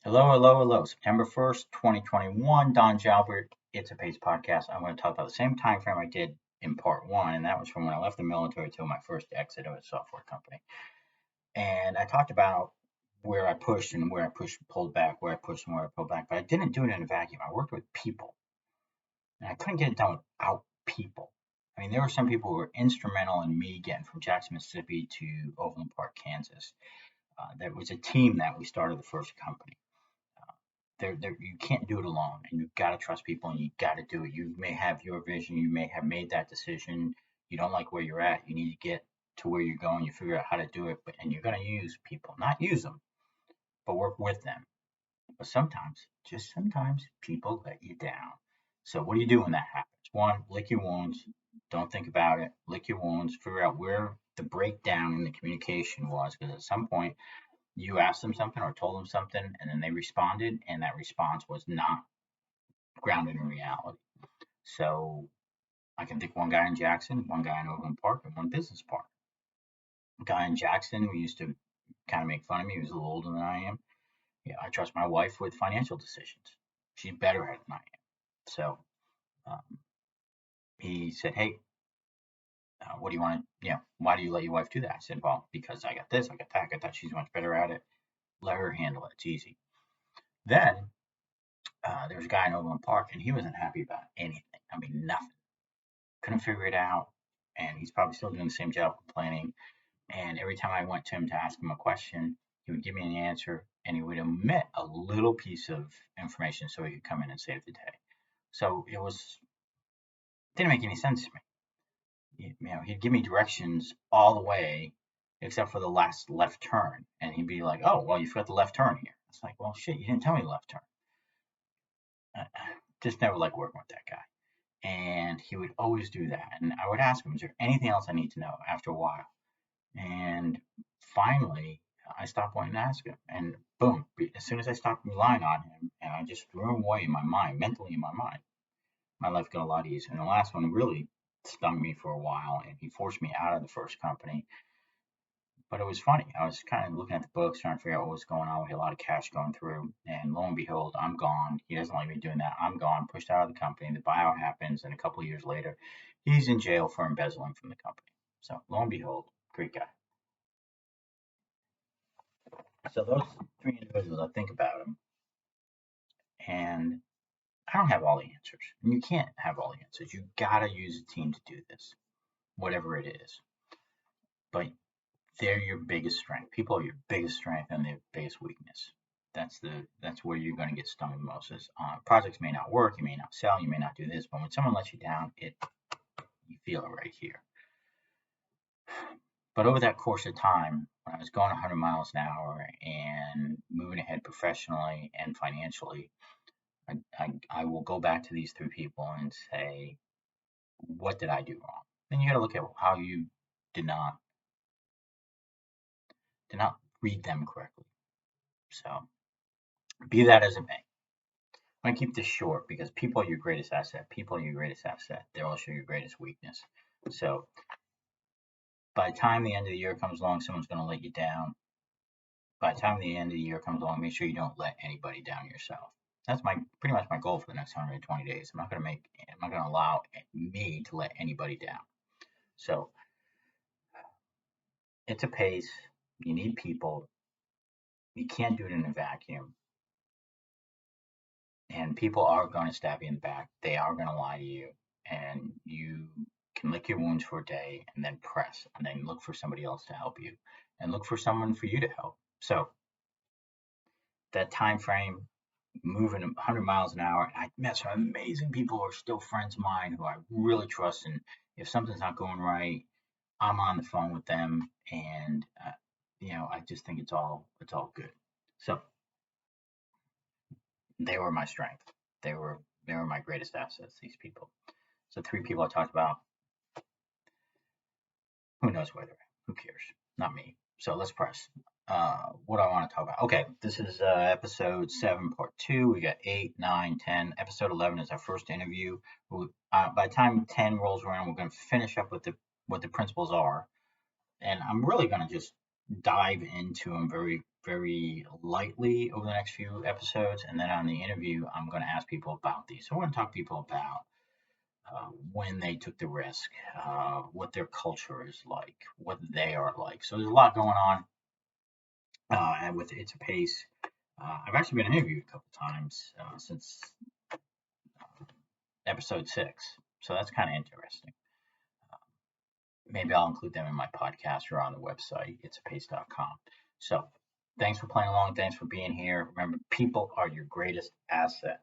Hello, hello, hello. September 1st, 2021. Don Jalbert, It's a Pace podcast. I'm going to talk about the same time frame I did in part one, and that was from when I left the military to my first exit of a software company. And I talked about where I pushed and where I pushed, pulled back, where I pushed and where I pulled back, but I didn't do it in a vacuum. I worked with people, and I couldn't get it done without people. I mean, there were some people who were instrumental in me getting from Jackson, Mississippi to Overland Park, Kansas. There was a team that we started the first company. You can't do it alone, and you've got to trust people, and you got to do it. You may have your vision, you may have made that decision. You don't like where you're at. You need to get to where you're going. You figure out how to do it, and you're going to use people, not use them, but work with them. But sometimes, just sometimes, people let you down. So what do you do when that happens? One, lick your wounds. Don't think about it. Lick your wounds. Figure out where the breakdown in the communication was, because at some point you asked them something or told them something, and then they responded, and that response was not grounded in reality. So I can think one guy in Jackson, one guy in Overland Park, and one business partner. A guy in Jackson, we used to kind of make fun of me. He was a little older than I am. Yeah, I trust my wife with financial decisions. She's better at it than I am. So um, he said, "Hey, what do you want to? Why do you let your wife do that?" I said, "Well, because I got this, I got that, I got that. She's much better at it. Let her handle it. It's easy." Then there was a guy in Overland Park, and he wasn't happy about anything. I mean, nothing. Couldn't figure it out, and he's probably still doing the same job complaining. And every time I went to him to ask him a question, he would give me an answer, and he would omit a little piece of information so he could come in and save the day. So didn't make any sense to me. He'd give me directions all the way except for the last left turn, and he'd be like, "Oh, well, you forgot the left turn here." It's like, "Well, shit, you didn't tell me the left turn." Uh, just never liked working with that guy. And he would always do that. And I would ask him, "Is there anything else I need to know?" After a while. And finally, I stopped wanting to ask him. And boom, as soon as I stopped relying on him and I just threw him away in my mind, mentally in my mind, my life got a lot easier. And the last one really stung me for a while, and he forced me out of the first company. But it was funny. I was kind of looking at the books, trying to figure out what was going on. We had a lot of cash going through, and lo and behold, I'm gone. He doesn't like me doing that. I'm gone, pushed out of the company. The buyout happens, and a couple of years later, he's in jail for embezzling from the company. So lo and behold, great guy. So those three individuals, I think about them, and I don't have all the answers. And you can't have all the answers. You gotta use a team to do this, whatever it is. But they're your biggest strength. People are your biggest strength and their biggest weakness. That's where you're going to get stung the most. Is projects may not work, you may not sell, you may not do this, but when someone lets you down, you feel it right here. But over that course of time, when I was going 100 miles an hour and moving ahead professionally and financially, I will go back to these three people and say, what did I do wrong? Then you got to look at how you did not read them correctly. So be that as it may, I'm gonna keep this short because people are your greatest asset. People are your greatest asset. They're also your greatest weakness. So by the time the end of the year comes along, someone's gonna let you down. By the time the end of the year comes along, make sure you don't let anybody down yourself. That's pretty much my goal for the next 120 days. I'm not gonna allow me to let anybody down. So it's a pace. You need people. You can't do it in a vacuum. And people are going to stab you in the back. They are going to lie to you, and you can lick your wounds for a day and then press, and then look for somebody else to help you, and look for someone for you to help. So that time frame, moving 100 miles an hour, I met some amazing people who are still friends of mine who I really trust. And if something's not going right, I'm on the phone with them, and I just think it's all good. So they were my strength. They were my greatest assets. These people. So three people I talked about. Who knows where they're at? Who cares? Not me. So let's press. What do I want to talk about? Okay, this is episode 7, part 2. We got 8, 9, 10. Episode 11 is our first interview. By the time 10 rolls around, we're going to finish up with what the principles are. And I'm really going to just dive into them very, very lightly over the next few episodes. And then on the interview, I'm going to ask people about these. So I want to talk to people about when they took the risk, what their culture is like, what they are like. So there's a lot going on and with It's a Pace. I've actually been interviewed a couple times since episode 6. So that's kind of interesting. Maybe I'll include them in my podcast or on the website, itsapace.com. So thanks for playing along. Thanks for being here. Remember, people are your greatest asset.